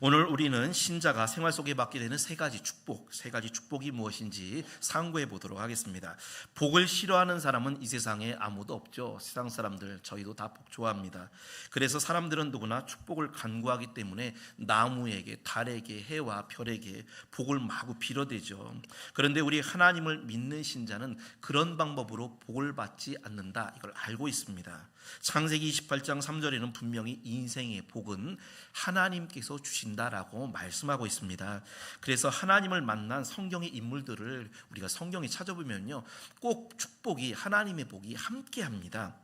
오늘 우리는 신자가 생활 속에 받게 되는 세 가지 축복이 무엇인지 상고해 보도록 하겠습니다. 복을 싫어하는 사람은 이 세상에 아무도 없죠. 세상 사람들, 저희도 다 복 좋아합니다. 그래서 사람들은 누구나 축복을 간구하기 때문에 나무에게, 달에게, 해와 별에게 복을 마구 빌어대죠. 그런데 우리 하나님을 믿는 신자는 그런 방법으로 복을 받지 않는다, 이걸 알고 있습니다. 창세기 28장 3절에는 분명히 인생의 복은 하나님께서 주신다라고 말씀하고 있습니다. 그래서 하나님을 만난 성경의 인물들을 우리가 성경에 찾아보면요, 꼭 축복이, 하나님의 복이 함께합니다.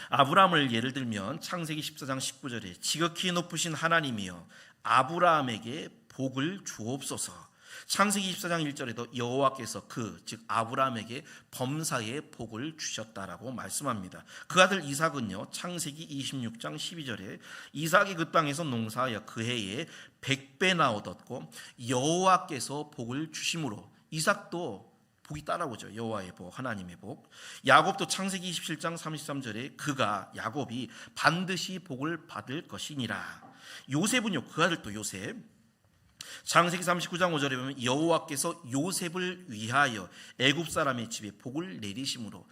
아브라함을 예를 들면 창세기 14장 19절에 지극히 높으신 하나님이여 아브라함에게 복을 주옵소서. 창세기 24장 1절에도 여호와께서 즉 아브라함에게 범사의 복을 주셨다라고 말씀합니다. 그 아들 이삭은요, 창세기 26장 12절에 이삭이 그 땅에서 농사하여 그 해에 100배나 얻었고 여호와께서 복을 주심으로, 이삭도 복이 따라오죠. 여호와의 복, 하나님의 복. 야곱도 창세기 27장 33절에 야곱이 반드시 복을 받을 것이니라. 요셉은요, 그 아들 또 요셉, 창세기 39장 5절에 보면 여호와께서 요셉을 위하여 애굽 사람의 집에 복을 내리심으로,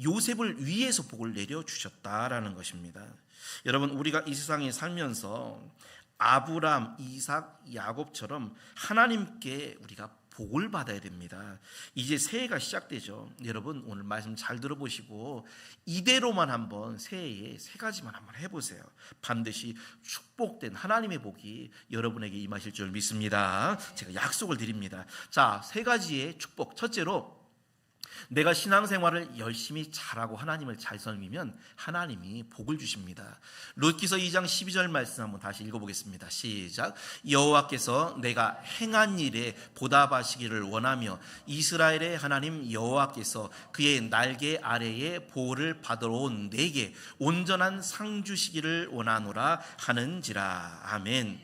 요셉을 위해서 복을 내려주셨다라는 것입니다. 여러분, 우리가 이 세상에 살면서 아브라함, 이삭, 야곱처럼 하나님께 우리가 복을 받아야 됩니다. 이제 새해가 시작되죠. 여러분, 오늘 말씀 잘 들어보시고 이대로만 한번 새해에 세 가지만 한번 해보세요. 반드시 축복된 하나님의 복이 여러분에게 임하실 줄 믿습니다. 제가 약속을 드립니다. 자, 세 가지의 축복. 첫째로, 내가 신앙생활을 열심히 잘하고 하나님을 잘 섬기면 하나님이 복을 주십니다. 룻기서 2장 12절 말씀 한번 다시 읽어보겠습니다. 시작. 여호와께서 내가 행한 일에 보답하시기를 원하며 이스라엘의 하나님 여호와께서 그의 날개 아래에 보호를 받으러 온 내게 온전한 상 주시기를 원하노라 하는지라. 아멘.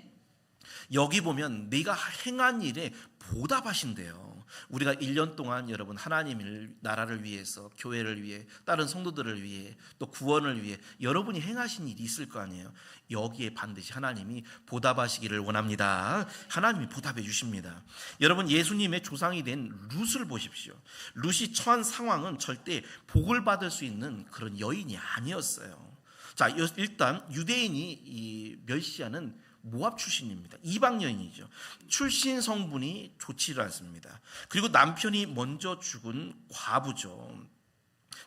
여기 보면 네가 행한 일에 보답하신대요. 우리가 1년 동안 여러분 하나님을, 나라를 위해서, 교회를 위해, 다른 성도들을 위해, 또 구원을 위해 여러분이 행하신 일이 있을 거 아니에요. 여기에 반드시 하나님이 보답하시기를 원합니다. 하나님이 보답해 주십니다. 여러분, 예수님의 조상이 된 룻을 보십시오. 룻이 처한 상황은 절대 복을 받을 수 있는 그런 여인이 아니었어요. 자, 일단 유대인이 이 멸시하는 모압 출신입니다. 이방 여인이죠. 출신 성분이 좋지를 않습니다. 그리고 남편이 먼저 죽은 과부죠.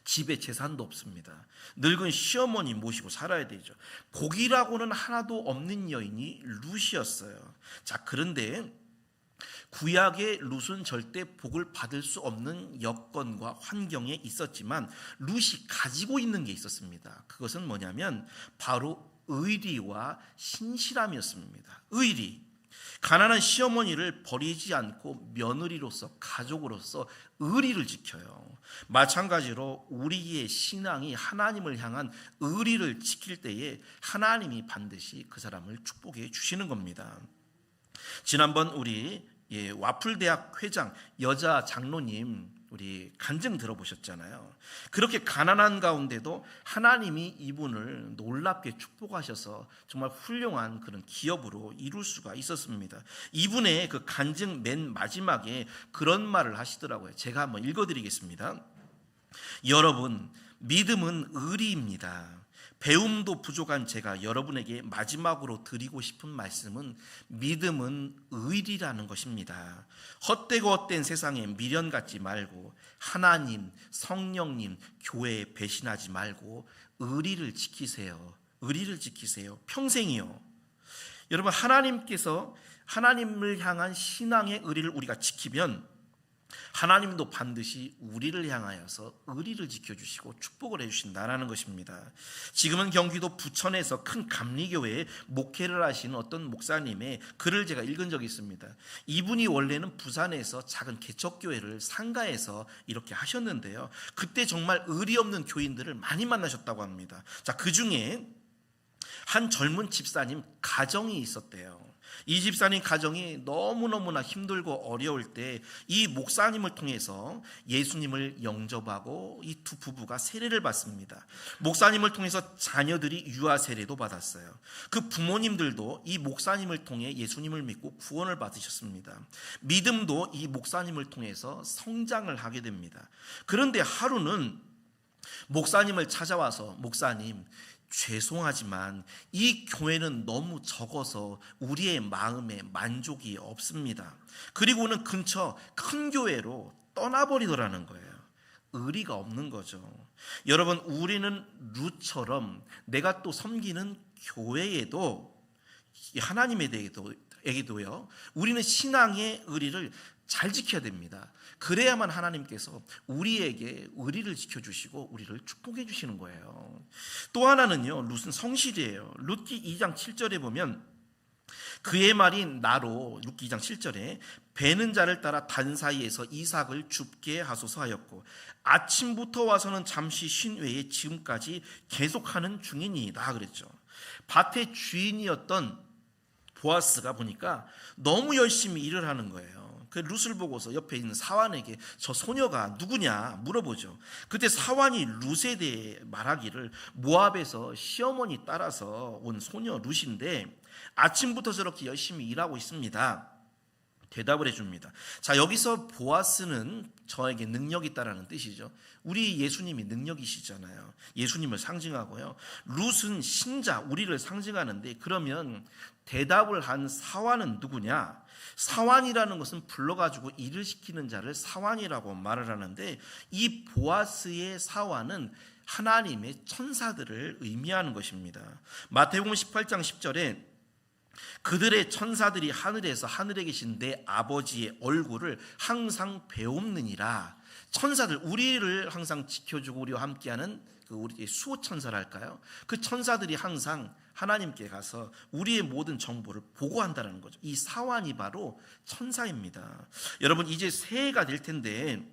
집에 재산도 없습니다. 늙은 시어머니 모시고 살아야 되죠. 복이라고는 하나도 없는 여인이 룻이었어요. 자, 그런데 구약의 룻은 절대 복을 받을 수 없는 여건과 환경에 있었지만 룻이 가지고 있는 게 있었습니다. 그것은 뭐냐면 바로 의리와 신실함이었습니다. 의리. 가난한 시어머니를 버리지 않고 며느리로서, 가족으로서 의리를 지켜요. 마찬가지로 우리의 신앙이 하나님을 향한 의리를 지킬 때에 하나님이 반드시 그 사람을 축복해 주시는 겁니다. 지난번 우리 와플대학 회장 여자 장로님 우리 간증 들어보셨잖아요. 그렇게 가난한 가운데도 하나님이 이분을 놀랍게 축복하셔서 정말 훌륭한 그런 기업으로 이룰 수가 있었습니다. 이분의 그 간증 맨 마지막에 그런 말을 하시더라고요. 제가 한번 읽어드리겠습니다. 여러분, 믿음은 의리입니다. 배움도 부족한 제가 여러분에게 마지막으로 드리고 싶은 말씀은 믿음은 의리라는 것입니다. 헛되고 헛된 세상에 미련 갖지 말고 하나님, 성령님, 교회에 배신하지 말고 의리를 지키세요. 의리를 지키세요. 평생이요. 여러분, 하나님을 향한 신앙의 의리를 우리가 지키면 하나님도 반드시 우리를 향하여서 의리를 지켜주시고 축복을 해주신다는 것입니다. 지금은 경기도 부천에서 큰 감리교회에 목회를 하시는 어떤 목사님의 글을 제가 읽은 적이 있습니다. 이분이 원래는 부산에서 작은 개척교회를 상가에서 이렇게 하셨는데요, 그때 정말 의리 없는 교인들을 많이 만나셨다고 합니다. 자, 그 중에 한 젊은 집사님 가정이 있었대요. 이 집사님 가정이 너무너무나 힘들고 어려울 때 이 목사님을 통해서 예수님을 영접하고 이 두 부부가 세례를 받습니다. 목사님을 통해서 자녀들이 유아 세례도 받았어요. 그 부모님들도 이 목사님을 통해 예수님을 믿고 구원을 받으셨습니다. 믿음도 이 목사님을 통해서 성장을 하게 됩니다. 그런데 하루는 목사님을 찾아와서 목사님, 죄송하지만 이 교회는 너무 적어서 우리의 마음에 만족이 없습니다. 그리고는 근처 큰 교회로 떠나버리더라는 거예요. 의리가 없는 거죠. 여러분, 우리는 룻처럼 내가 또 섬기는 교회에도 하나님에 대해서도요, 우리는 신앙의 의리를 잘 지켜야 됩니다. 그래야만 하나님께서 우리에게 의리를 지켜주시고 우리를 축복해 주시는 거예요. 또 하나는요, 룻은 성실이에요. 룻기 2장 7절에 보면 그의 말이 나로, 룻기 2장 7절에 베는 자를 따라 단 사이에서 이삭을 줍게 하소서 하였고 아침부터 와서는 잠시 쉰 외에 지금까지 계속하는 중이니이다 그랬죠. 밭의 주인이었던 보아스가 보니까 너무 열심히 일을 하는 거예요. 그 룻을 보고서 옆에 있는 사환에게 저 소녀가 누구냐 물어보죠. 그때 사환이 룻에 대해 말하기를 모압에서 시어머니 따라서 온 소녀 룻인데 아침부터 저렇게 열심히 일하고 있습니다. 대답을 해줍니다. 자, 여기서 보아스는 저에게 능력이 있다라는 뜻이죠. 우리 예수님이 능력이시잖아요. 예수님을 상징하고요. 룻은 신자, 우리를 상징하는데 그러면 대답을 한 사환은 누구냐? 사환이라는 것은 불러가지고 일을 시키는 자를 사환이라고 말을 하는데 이 보아스의 사환은 하나님의 천사들을 의미하는 것입니다. 마태복음 18장 10절에 그들의 천사들이 하늘에서 하늘에 계신 내 아버지의 얼굴을 항상 배웁느니라. 천사들, 우리를 항상 지켜주고 우리와 함께하는 그 우리의 수호 천사랄까요? 그 천사들이 항상 하나님께 가서 우리의 모든 정보를 보고한다는 거죠. 이 사환이 바로 천사입니다. 여러분, 이제 새해가 될 텐데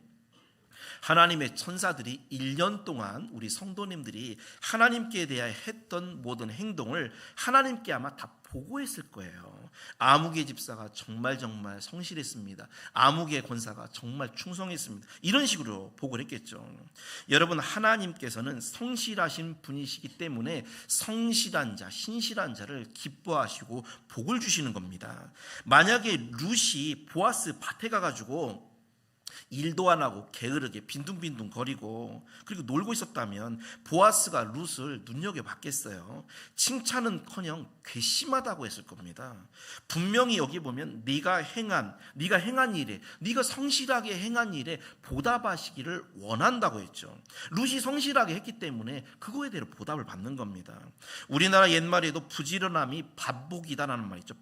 하나님의 천사들이 1년 동안 우리 성도님들이 하나님께 대하여 했던 모든 행동을 하나님께 아마 다 보고했을 거예요. 아무개 집사가 정말 성실했습니다. 아무개 권사가 정말 충성했습니다. 이런 식으로 보고를 했겠죠. 여러분, 하나님께서는 성실하신 분이시기 때문에 성실한 자, 신실한 자를 기뻐하시고 복을 주시는 겁니다. 만약에 룻이 보아스 밭에 가가지고 일도 안 하고 게으르게 빈둥빈둥 거리고 그리고 놀고 있었다면 보아스가 룻을 눈여겨봤겠어요. 칭찬은커녕 괘씸하다고 했을 겁니다. 분명히 여기 보면 네가 행한 일에, 네가 성실하게 행한 일에 보답하시기를 원한다고 했죠. 룻이 성실하게 했기 때문에 그거에 대해 보답을 받는 겁니다. 우리나라 옛말에도 부지런함이 반복이다라는 말 있죠.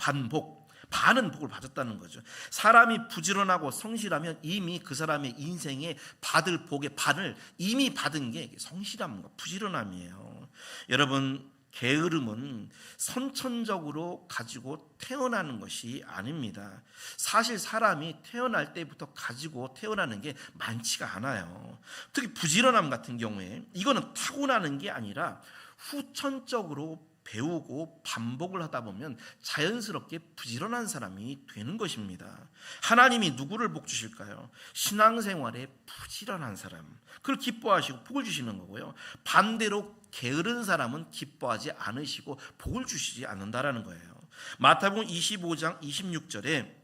반은 복을 받았다는 거죠. 사람이 부지런하고 성실하면 이미 그 사람의 인생에 받을 복의 반을 이미 받은 게 성실함과 부지런함이에요. 여러분, 게으름은 선천적으로 가지고 태어나는 것이 아닙니다. 사실 사람이 태어날 때부터 가지고 태어나는 게 많지가 않아요. 특히 부지런함 같은 경우에 이거는 타고나는 게 아니라 후천적으로 배우고 반복을 하다 보면 자연스럽게 부지런한 사람이 되는 것입니다. 하나님이 누구를 복 주실까요? 신앙생활에 부지런한 사람, 그걸 기뻐하시고 복을 주시는 거고요. 반대로 게으른 사람은 기뻐하지 않으시고 복을 주시지 않는다라는 거예요. 마태복음 25장 26절에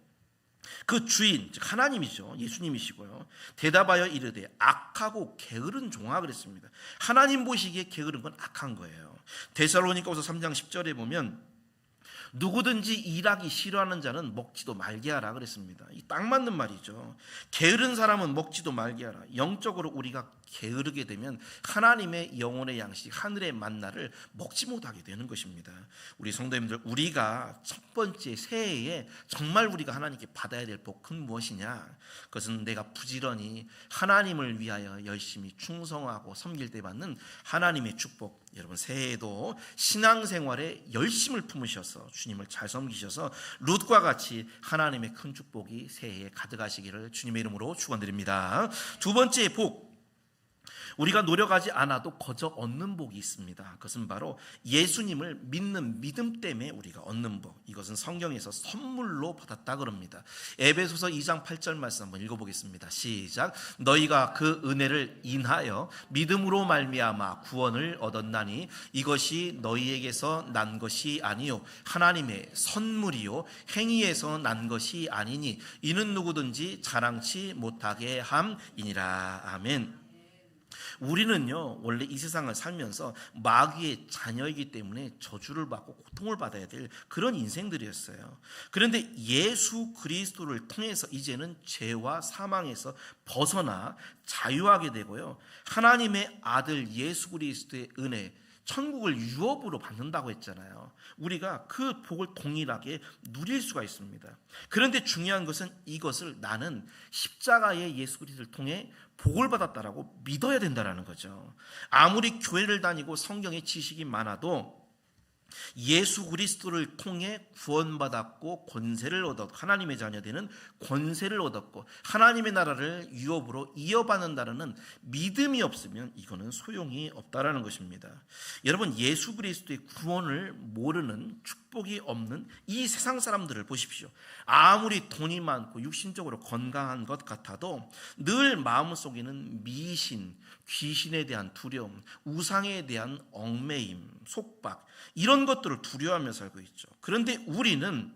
그 주인, 즉 하나님이죠. 예수님이시고요. 대답하여 이르되 악하고 게으른 종아 그랬습니다. 하나님 보시기에 게으른 건 악한 거예요. 데살로니가후서 3장 10절에 보면 누구든지 일하기 싫어하는 자는 먹지도 말게 하라 그랬습니다. 이 딱 맞는 말이죠. 게으른 사람은 먹지도 말게 하라. 영적으로 우리가 게으르게 되면 하나님의 영혼의 양식, 하늘의 만나를 먹지 못하게 되는 것입니다. 우리 성도님들, 우리가 첫 번째 새해에 정말 우리가 하나님께 받아야 될 복은 무엇이냐? 그것은 내가 부지런히 하나님을 위하여 열심히 충성하고 섬길 때 받는 하나님의 축복. 여러분, 새해에도 신앙생활에 열심을 품으셔서 주님을 잘 섬기셔서 룻과 같이 하나님의 큰 축복이 새해에 가득하시기를 주님의 이름으로 축원드립니다. 두 번째 복, 우리가 노력하지 않아도 거저 얻는 복이 있습니다. 그것은 바로 예수님을 믿는 믿음 때문에 우리가 얻는 복. 이것은 성경에서 선물로 받았다 그럽니다. 에베소서 2장 8절 말씀 한번 읽어보겠습니다. 시작. 너희가 그 은혜를 인하여 믿음으로 말미암아 구원을 얻었나니 이것이 너희에게서 난 것이 아니요 하나님의 선물이요 행위에서 난 것이 아니니 이는 누구든지 자랑치 못하게 함이니라. 아멘. 우리는요 원래 이 세상을 살면서 마귀의 자녀이기 때문에 저주를 받고 고통을 받아야 될 그런 인생들이었어요. 그런데 예수 그리스도를 통해서 이제는 죄와 사망에서 벗어나 자유하게 되고요, 하나님의 아들 예수 그리스도의 은혜, 천국을 유업으로 받는다고 했잖아요. 우리가 그 복을 동일하게 누릴 수가 있습니다. 그런데 중요한 것은 이것을 나는 십자가의 예수 그리스도를 통해 복을 받았다라고 믿어야 된다는 거죠. 아무리 교회를 다니고 성경의 지식이 많아도 예수 그리스도를 통해 구원받았고 권세를 얻었고 하나님의 자녀 되는 권세를 얻었고 하나님의 나라를 유업으로 이어받는다는 믿음이 없으면 이거는 소용이 없다라는 것입니다. 여러분, 예수 그리스도의 구원을 모르는 축복이 없는 이 세상 사람들을 보십시오. 아무리 돈이 많고 육신적으로 건강한 것 같아도 늘 마음속에는 미신, 귀신에 대한 두려움, 우상에 대한 얽매임, 속박, 이런 것들을 두려워하며 살고 있죠. 그런데 우리는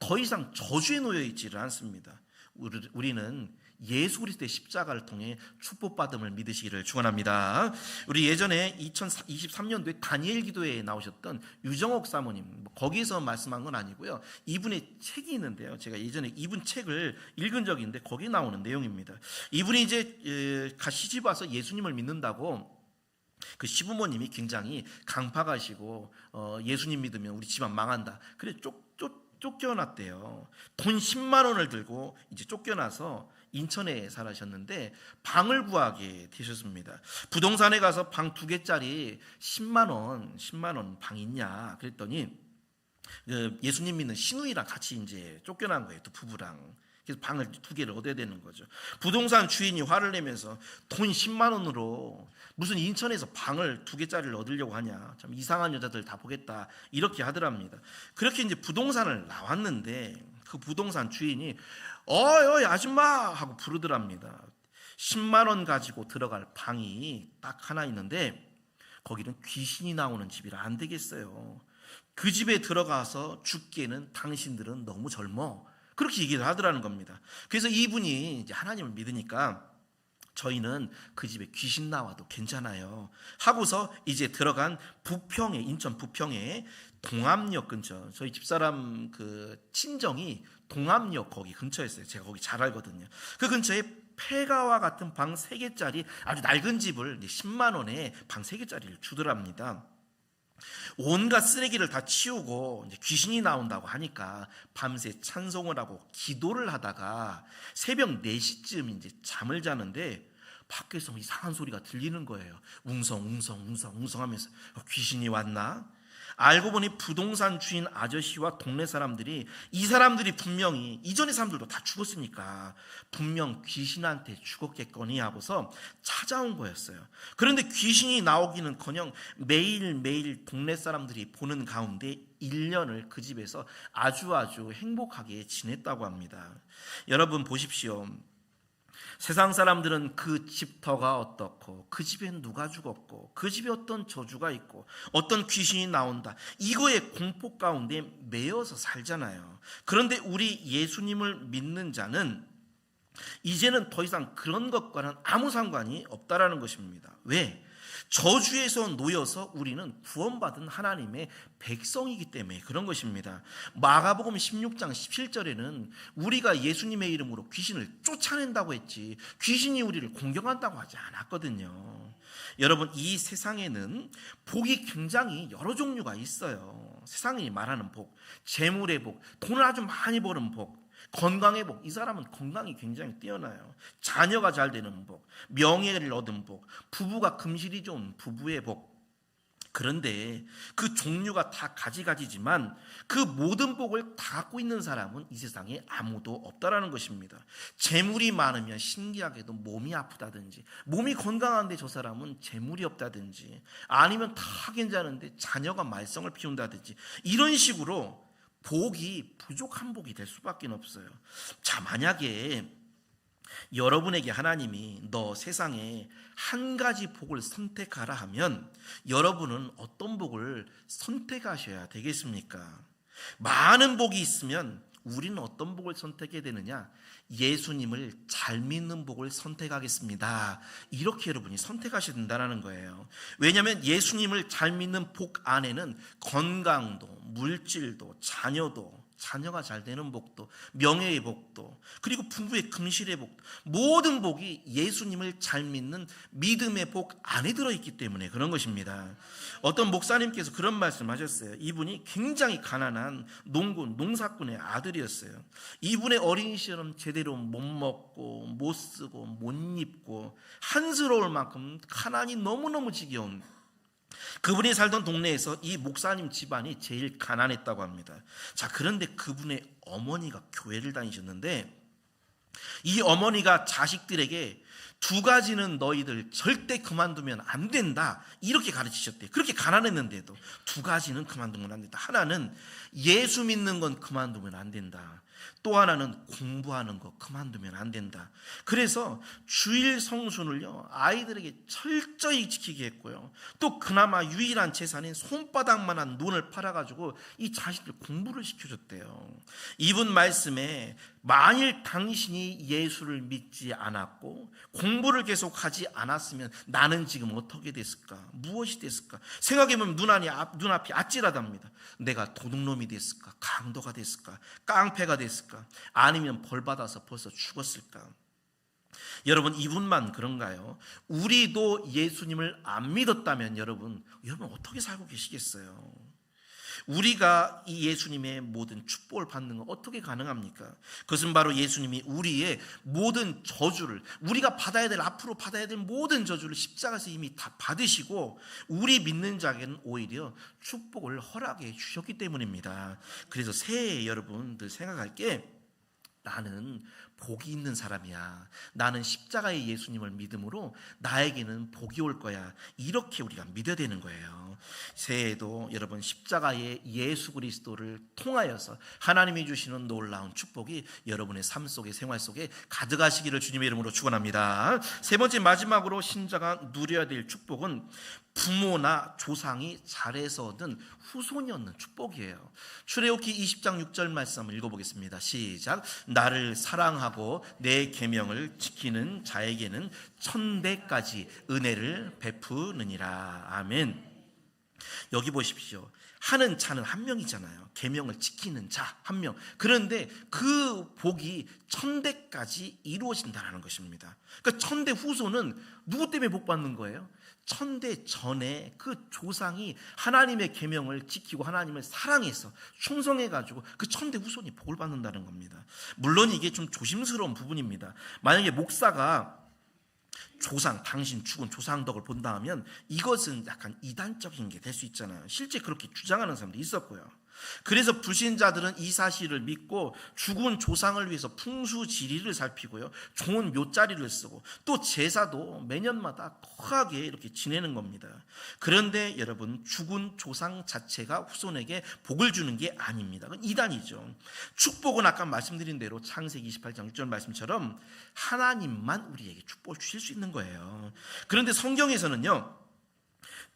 더 이상 저주에 놓여 있지를 않습니다. 우리는 예수 그리스도의 십자가를 통해 축복받음을 믿으시기를 축원합니다. 우리 예전에 2023년도에 다니엘 기도회에 나오셨던 유정옥 사모님, 거기서 말씀한 건 아니고요, 이분의 책이 있는데요, 제가 예전에 이분 책을 읽은 적이 있는데 거기 나오는 내용입니다. 이분이 이제 시집 와서 예수님을 믿는다고 그 시부모님이 굉장히 강팍하시고 예수님 믿으면 우리 집안 망한다, 그래 쫓겨났대요. 돈 10만 원을 들고 이제 쫓겨나서 인천에 살으셨는데 방을 구하게 되셨습니다. 부동산에 가서 방 2개짜리 10만 원 방 있냐 그랬더니 예수님 믿는 시누이랑 같이 이제 쫓겨난 거예요, 두 부부랑. 그래서 방을 2개를 얻어야 되는 거죠. 부동산 주인이 화를 내면서 돈 10만 원으로 무슨 인천에서 방을 2개짜리를 얻으려고 하냐, 참 이상한 여자들 다 보겠다, 이렇게 하더랍니다. 그렇게 이제 부동산을 나왔는데 그 부동산 주인이 어이 아줌마 하고 부르더랍니다. 10만 원 가지고 들어갈 방이 딱 하나 있는데 거기는 귀신이 나오는 집이라 안 되겠어요. 그 집에 들어가서 죽기에는 당신들은 너무 젊어, 그렇게 얘기를 하더라는 겁니다. 그래서 이분이 이제 하나님을 믿으니까 저희는 그 집에 귀신 나와도 괜찮아요 하고서 이제 들어간 부평에, 인천 부평에 동암역 근처, 저희 집사람 그 친정이 동암역 거기 근처였어요. 제가 거기 잘 알거든요. 그 근처에 폐가와 같은 방 3개짜리 아주 낡은 집을 10만 원에 방 3개짜리를 주더랍니다. 온갖 쓰레기를 다 치우고 이제 귀신이 나온다고 하니까 밤새 찬송을 하고 기도를 하다가 새벽 4시쯤 이제 잠을 자는데 밖에서 이상한 소리가 들리는 거예요. 웅성 하면서 귀신이 왔나? 알고 보니 부동산 주인 아저씨와 동네 사람들이, 이 사람들이 분명히 이전의 사람들도 다 죽었으니까 분명 귀신한테 죽었겠거니 하고서 찾아온 거였어요. 그런데 귀신이 나오기는커녕 매일매일 동네 사람들이 보는 가운데 1년을 그 집에서 아주 행복하게 지냈다고 합니다. 여러분 보십시오. 세상 사람들은 그 집터가 어떻고 그 집엔 누가 죽었고 그 집에 어떤 저주가 있고 어떤 귀신이 나온다, 이거에 공포 가운데 매여서 살잖아요. 그런데 우리 예수님을 믿는 자는 이제는 더 이상 그런 것과는 아무 상관이 없다라는 것입니다. 왜? 저주에서 놓여서 우리는 구원받은 하나님의 백성이기 때문에 그런 것입니다. 마가복음 16장 17절에는 우리가 예수님의 이름으로 귀신을 쫓아낸다고 했지 귀신이 우리를 공격한다고 하지 않았거든요. 여러분, 이 세상에는 복이 굉장히 여러 종류가 있어요. 세상이 말하는 복, 재물의 복, 돈을 아주 많이 버는 복, 건강의 복, 이 사람은 건강이 굉장히 뛰어나요. 자녀가 잘 되는 복, 명예를 얻은 복, 부부가 금실이 좋은 부부의 복, 그런데 그 종류가 다 가지가지지만 그 모든 복을 다 갖고 있는 사람은 이 세상에 아무도 없다라는 것입니다. 재물이 많으면 신기하게도 몸이 아프다든지, 몸이 건강한데 저 사람은 재물이 없다든지, 아니면 다 괜찮은데 자녀가 말썽을 피운다든지, 이런 식으로 복이 부족한 복이 될 수밖에 없어요. 자, 만약에 여러분에게 하나님이 너 세상에 한 가지 복을 선택하라 하면 여러분은 어떤 복을 선택하셔야 되겠습니까? 많은 복이 있으면 우리는 어떤 복을 선택해야 되느냐? 예수님을 잘 믿는 복을 선택하겠습니다. 이렇게 여러분이 선택하셔야 된다는 거예요. 왜냐하면 예수님을 잘 믿는 복 안에는 건강도, 물질도, 자녀가 잘 되는 복도, 명예의 복도, 그리고 부부의 금실의 복도, 모든 복이 예수님을 잘 믿는 믿음의 복 안에 들어있기 때문에 그런 것입니다. 어떤 목사님께서 그런 말씀하셨어요. 이분이 굉장히 가난한 농사꾼의 아들이었어요. 이분의 어린 시절은 제대로 못 먹고 못 쓰고 못 입고 한스러울 만큼 가난이 너무너무 지겨운, 그분이 살던 동네에서 이 목사님 집안이 제일 가난했다고 합니다. 자, 그런데 그분의 어머니가 교회를 다니셨는데 이 어머니가 자식들에게 두 가지는 너희들 절대 그만두면 안 된다, 이렇게 가르치셨대요. 그렇게 가난했는데도 두 가지는 그만두면 안 된다. 하나는 예수 믿는 건 그만두면 안 된다. 또 하나는 공부하는 거 그만두면 안 된다. 그래서 주일 성순을요 아이들에게 철저히 지키게 했고요, 또 그나마 유일한 재산인 손바닥만한 논을 팔아가지고 이 자식들 공부를 시켜줬대요. 이분 말씀에 만일 당신이 예수를 믿지 않았고 공부를 계속하지 않았으면 나는 지금 어떻게 됐을까, 무엇이 됐을까 생각해보면 눈앞이 아찔하답니다. 내가 도둑놈이 됐을까, 강도가 됐을까, 깡패가 됐을까, 아니면 벌받아서 벌써 죽었을까. 여러분, 이분만 그런가요? 우리도 예수님을 안 믿었다면 여러분 어떻게 살고 계시겠어요? 우리가 이 예수님의 모든 축복을 받는 건 어떻게 가능합니까? 그것은 바로 예수님이 우리의 모든 저주를, 우리가 앞으로 받아야 될 모든 저주를 십자가에서 이미 다 받으시고 우리 믿는 자에게는 오히려 축복을 허락해 주셨기 때문입니다. 그래서 새해 여러분들 생각할 게, 나는 복이 있는 사람이야, 나는 십자가의 예수님을 믿음으로 나에게는 복이 올 거야, 이렇게 우리가 믿어야 되는 거예요. 새해에도 여러분 십자가의 예수 그리스도를 통하여서 하나님이 주시는 놀라운 축복이 여러분의 삶 속에, 생활 속에 가득하시기를 주님의 이름으로 축원합니다. 세 번째, 마지막으로 신자가 누려야 될 축복은 부모나 조상이 잘해서 얻은 후손이 얻는 축복이에요. 출애굽기 20장 6절 말씀 한번 읽어보겠습니다. 시작. 나를 사랑하고 내 계명을 지키는 자에게는 천대까지 은혜를 베푸느니라. 아멘. 여기 보십시오. 하는 자는 한 명이잖아요. 계명을 지키는 자 한 명. 그런데 그 복이 천대까지 이루어진다는 것입니다. 그러니까 천대 후손은 누구 때문에 복 받는 거예요? 천대 전에 그 조상이 하나님의 계명을 지키고 하나님을 사랑해서 충성해가지고 그 천대 후손이 복을 받는다는 겁니다. 물론 이게 좀 조심스러운 부분입니다. 만약에 목사가 당신 죽은 조상 덕을 본다 하면 이것은 약간 이단적인 게 될 수 있잖아요. 실제 그렇게 주장하는 사람도 있었고요. 그래서 불신자들은 이 사실을 믿고 죽은 조상을 위해서 풍수지리를 살피고요, 좋은 묘자리를 쓰고 또 제사도 매년마다 거하게 이렇게 지내는 겁니다. 그런데 여러분, 죽은 조상 자체가 후손에게 복을 주는 게 아닙니다. 그건 이단이죠. 축복은 아까 말씀드린 대로 창세기 28장 6절 말씀처럼 하나님만 우리에게 축복을 주실 수 있는 거예요. 그런데 성경에서는요,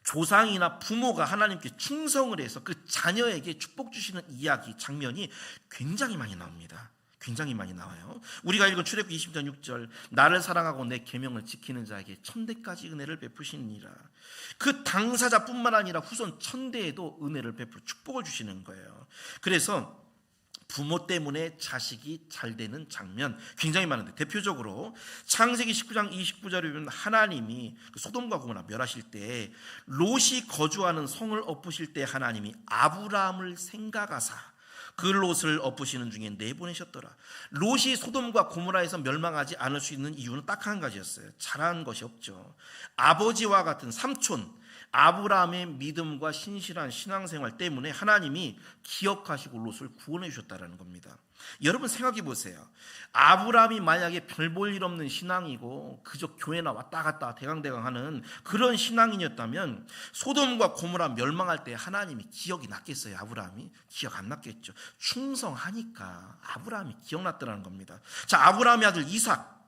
조상이나 부모가 하나님께 충성을 해서 그 자녀에게 축복 주시는 이야기, 장면이 굉장히 많이 나옵니다. 굉장히 많이 나와요. 우리가 읽은 출애굽기 20장 6절, 나를 사랑하고 내 계명을 지키는 자에게 천대까지 은혜를 베푸시니라. 그 당사자뿐만 아니라 후손 천대에도 은혜를 베풀 축복을 주시는 거예요. 그래서 부모 때문에 자식이 잘 되는 장면 굉장히 많은데, 대표적으로 창세기 19장 29절에 보면 하나님이 소돔과 고모라 멸하실 때 롯이 거주하는 성을 엎으실 때 하나님이 아브라함을 생각하사 그 롯을 엎으시는 중에 내보내셨더라. 롯이 소돔과 고모라에서 멸망하지 않을 수 있는 이유는 딱 한 가지였어요. 잘한 것이 없죠. 아버지와 같은 삼촌, 아브라함의 믿음과 신실한 신앙생활 때문에 하나님이 기억하시고 롯을 구원해 주셨다는 겁니다. 여러분 생각해 보세요. 아브라함이 만약에 별 볼 일 없는 신앙이고 그저 교회나 왔다 갔다 대강대강 하는 그런 신앙인이었다면 소돔과 고모라 멸망할 때 하나님이 기억이 났겠어요? 아브라함이 기억 안 났겠죠. 충성하니까 아브라함이 기억났다는 겁니다. 자, 아브라함의 아들 이삭,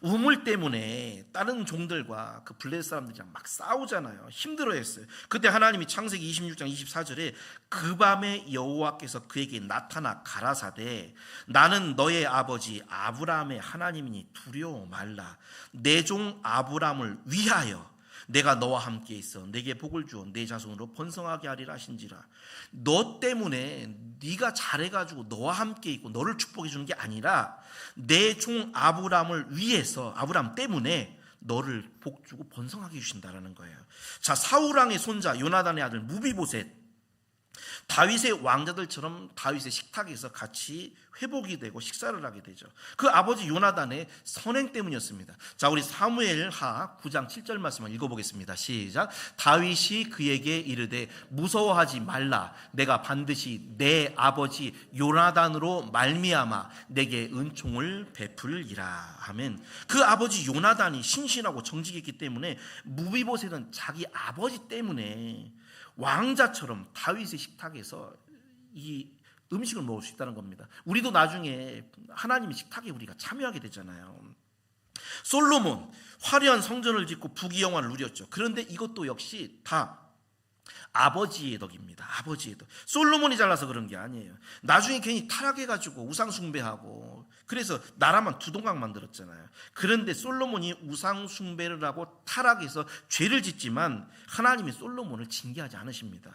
우물 때문에 다른 종들과 그 블레셋 사람들이랑 막 싸우잖아요. 힘들어했어요. 그때 하나님이 창세기 26장 24절에 그 밤에 여호와께서 그에게 나타나 가라사대 나는 너의 아버지 아브라함의 하나님이니 두려워 말라. 내 종 아브라함을 위하여 내가 너와 함께 있어 내게 복을 주어 내 자손으로 번성하게 하리라 하신지라. 너 때문에 네가 잘해가지고 너와 함께 있고 너를 축복해 주는 게 아니라 내 종 아브라함을 위해서 아브라함 때문에 너를 복 주고 번성하게 해주신다라는 거예요. 자, 사울왕의 손자 요나단의 아들 무비보셋, 다윗의 왕자들처럼 다윗의 식탁에서 같이 회복이 되고 식사를 하게 되죠. 그 아버지 요나단의 선행 때문이었습니다. 자, 우리 사무엘하 9장 7절 말씀을 읽어보겠습니다. 시작. 다윗이 그에게 이르되 무서워하지 말라. 내가 반드시 내 아버지 요나단으로 말미암아 내게 은총을 베풀리라. 아멘. 그 아버지 요나단이 신실하고 정직했기 때문에 무비보셋은 자기 아버지 때문에 왕자처럼 다윗의 식탁에서 이 음식을 먹을 수 있다는 겁니다. 우리도 나중에 하나님의 식탁에 우리가 참여하게 되잖아요. 솔로몬 화려한 성전을 짓고 부귀영화를 누렸죠. 그런데 이것도 역시 다 아버지의 덕입니다. 아버지의 덕. 솔로몬이 잘나서 그런 게 아니에요. 나중에 괜히 타락해가지고 우상 숭배하고 그래서 나라만 두 동강 만들었잖아요. 그런데 솔로몬이 우상 숭배를 하고 타락해서 죄를 짓지만 하나님이 솔로몬을 징계하지 않으십니다.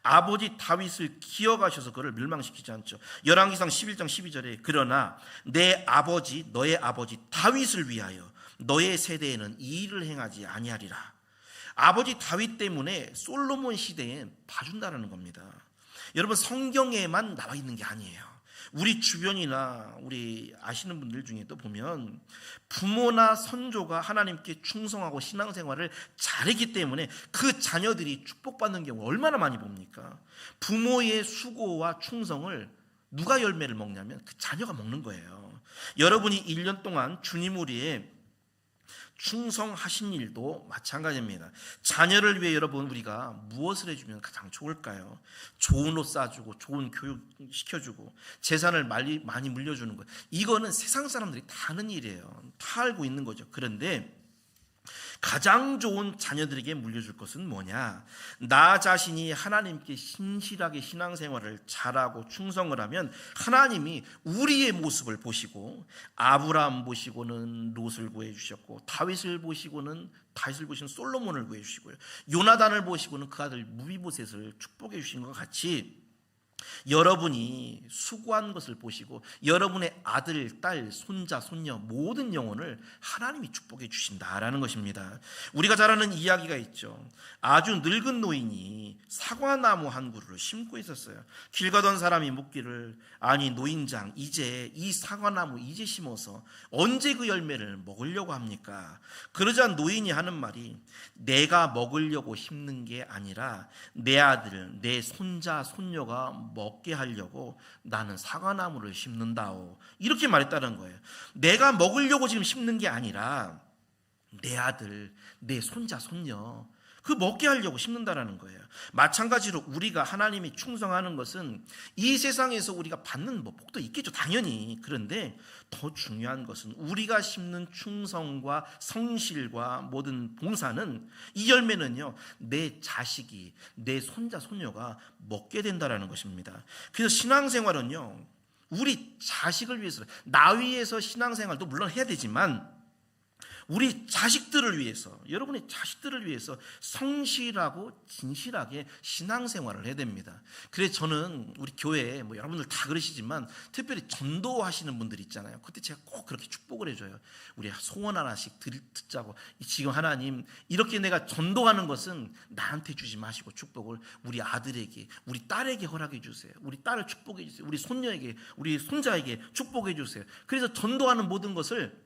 아버지 다윗을 기억하셔서 그를 멸망시키지 않죠. 열왕기상 11장 12절에 그러나 내 아버지 너의 아버지 다윗을 위하여 너의 세대에는 이 일을 행하지 아니하리라. 아버지 다윗 때문에 솔로몬 시대에 봐준다는 겁니다. 여러분 성경에만 나와 있는 게 아니에요. 우리 주변이나 우리 아시는 분들 중에도 보면 부모나 선조가 하나님께 충성하고 신앙생활을 잘했기 때문에 그 자녀들이 축복받는 경우 얼마나 많이 봅니까? 부모의 수고와 충성을 누가 열매를 먹냐면 그 자녀가 먹는 거예요. 여러분이 1년 동안 주님을 위해 충성하신 일도 마찬가지입니다. 자녀를 위해 여러분 우리가 무엇을 해주면 가장 좋을까요? 좋은 옷 사주고 좋은 교육 시켜주고 재산을 많이 물려주는 것, 이거는 세상 사람들이 다 하는 일이에요. 다 알고 있는 거죠. 그런데 가장 좋은 자녀들에게 물려줄 것은 뭐냐? 나 자신이 하나님께 신실하게 신앙생활을 잘하고 충성을 하면 하나님이 우리의 모습을 보시고 아브라함 보시고는 롯을 구해주셨고 다윗을 보시고는 솔로몬을 구해주시고요. 요나단을 보시고는 그 아들 무비보셋을 축복해 주신 것 같이 여러분이 수고한 것을 보시고 여러분의 아들, 딸, 손자, 손녀 모든 영혼을 하나님이 축복해 주신다라는 것입니다. 우리가 잘 아는 이야기가 있죠. 아주 늙은 노인이 사과나무 한 그루를 심고 있었어요. 길 가던 사람이 묻기를 아니 노인장 이제 이 사과나무 이제 심어서 언제 그 열매를 먹으려고 합니까? 그러자 노인이 하는 말이 내가 먹으려고 심는 게 아니라 내 아들, 내 손자, 손녀가 먹게 하려고 나는 사과나무를 심는다오. 이렇게 말했다는 거예요. 내가 먹으려고 지금 심는 게 아니라 내 아들, 내 손자, 손녀 그 먹게 하려고 심는다라는 거예요. 마찬가지로 우리가 하나님이 충성하는 것은 이 세상에서 우리가 받는 복도 있겠죠. 당연히. 그런데 더 중요한 것은 우리가 심는 충성과 성실과 모든 봉사는 이 열매는요 내 자식이 내 손자 손녀가 먹게 된다라는 것입니다. 그래서 신앙생활은요 우리 자식을 위해서 나 위해서 신앙생활도 물론 해야 되지만 우리 자식들을 위해서 여러분의 자식들을 위해서 성실하고 진실하게 신앙생활을 해야 됩니다. 그래서 저는 우리 교회에 여러분들 다 그러시지만 특별히 전도하시는 분들 있잖아요. 그때 제가 꼭 그렇게 축복을 해줘요. 우리 소원 하나씩 듣자고 지금 하나님 이렇게 내가 전도하는 것은 나한테 주지 마시고 축복을 우리 아들에게 우리 딸에게 허락해 주세요. 우리 딸을 축복해 주세요. 우리 손녀에게 우리 손자에게 축복해 주세요. 그래서 전도하는 모든 것을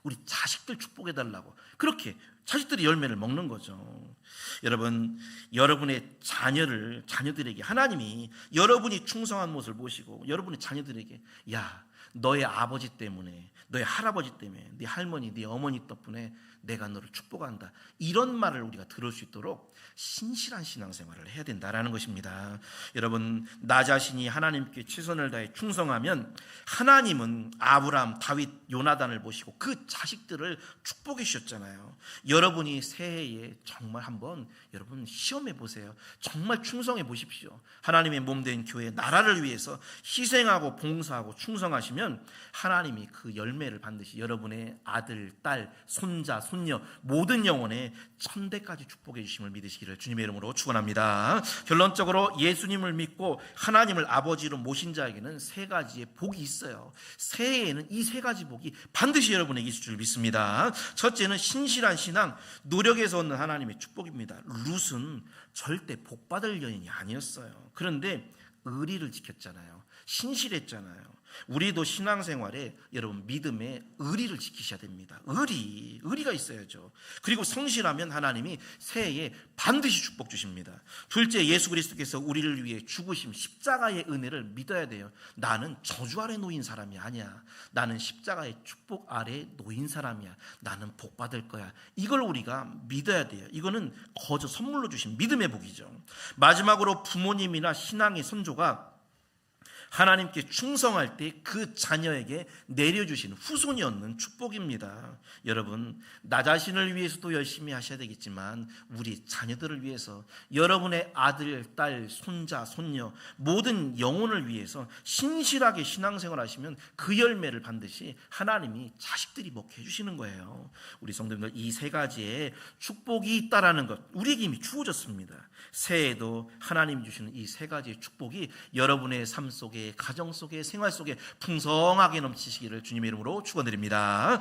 우리 자식들 축복해달라고 그렇게 자식들이 열매를 먹는 거죠. 여러분, 여러분의 자녀들에게 하나님이 여러분이 충성한 모습을 보시고 여러분의 자녀들에게 야, 너의 아버지 때문에, 너의 할아버지 때문에, 네 할머니, 네 어머니 덕분에 내가 너를 축복한다, 이런 말을 우리가 들을 수 있도록 신실한 신앙생활을 해야 된다라는 것입니다. 여러분, 나 자신이 하나님께 최선을 다해 충성하면 하나님은 아브라함, 다윗, 요나단을 보시고 그 자식들을 축복해 주셨잖아요. 여러분이 새해에 정말 한번 여러분 시험해 보세요. 정말 충성해 보십시오. 하나님의 몸된 교회, 나라를 위해서 희생하고 봉사하고 충성하시면 하나님이 그 열매를 반드시 여러분의 아들, 딸, 손자, 손녀 모든 영혼에 천대까지 축복해 주심을 믿으시기를 주님의 이름으로 축원합니다. 결론적으로 예수님을 믿고 하나님을 아버지로 모신 자에게는 세 가지의 복이 있어요. 새해에는 이 세 가지 복이 반드시 여러분에게 있을 줄 믿습니다. 첫째는 신실한 신앙, 노력에서 얻는 하나님의 축복입니다. 룻은 절대 복받을 여인이 아니었어요. 그런데 의리를 지켰잖아요. 신실했잖아요. 우리도 신앙생활에 여러분 믿음의 의리를 지키셔야 됩니다. 의리가 있어야죠. 그리고 성실하면 하나님이 새해에 반드시 축복 주십니다. 둘째, 예수 그리스도께서 우리를 위해 죽으심, 십자가의 은혜를 믿어야 돼요. 나는 저주 아래 놓인 사람이 아니야. 나는 십자가의 축복 아래 놓인 사람이야. 나는 복 받을 거야. 이걸 우리가 믿어야 돼요. 이거는 거저 선물로 주신 믿음의 복이죠. 마지막으로 부모님이나 신앙의 선조가 하나님께 충성할 때 그 자녀에게 내려주신 후손이 얻는 축복입니다. 여러분, 나 자신을 위해서도 열심히 하셔야 되겠지만 우리 자녀들을 위해서, 여러분의 아들, 딸, 손자, 손녀 모든 영혼을 위해서 신실하게 신앙생활 하시면 그 열매를 반드시 하나님이 자식들이 먹게 해주시는 거예요. 우리 성도님들, 이 세 가지의 축복이 있다라는 것 우리에게 이미 주어졌습니다. 새해에도 하나님이 주시는 이 세 가지의 축복이 여러분의 삶 속에, 가정 속에, 생활 속에 풍성하게 넘치시기를 주님의 이름으로 축원드립니다.